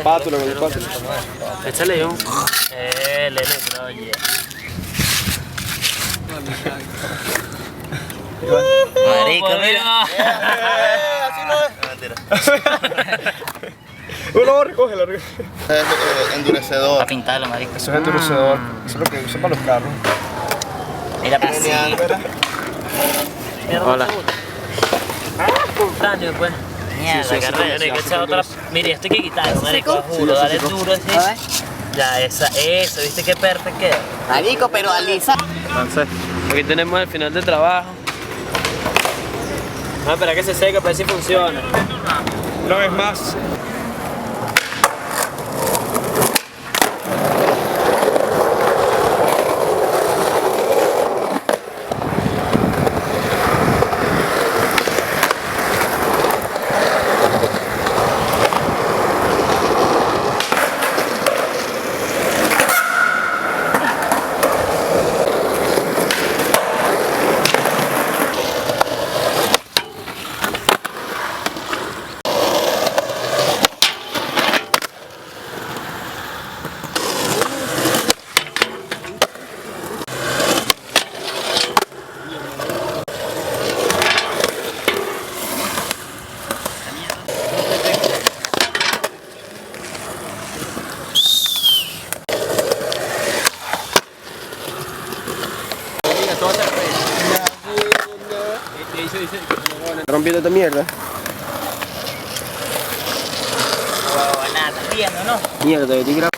espátula, con la espátula. Échale un. Le meto, oye. Marico, mira. Así no es. Uno recógelo, recógelo. Es endurecedor. A pintarlo, marico. Eso es endurecedor. Eso es lo que usan para los carros. Mira, para así. Hola. Daño, pues. Mierda, carrera, hay que echar otra. Mire, esto hay que quitarlo, marico, juro, dale duro así. Ya, esa, viste qué perfecto queda. Marico, pero alisa. Entonces, aquí tenemos el final de trabajo. Vamos a esperar que se seque para ver si funciona. Una vez más. Rompiendo esta mierda. Nada, estás viendo, ¿no? Mierda, yo te grabo.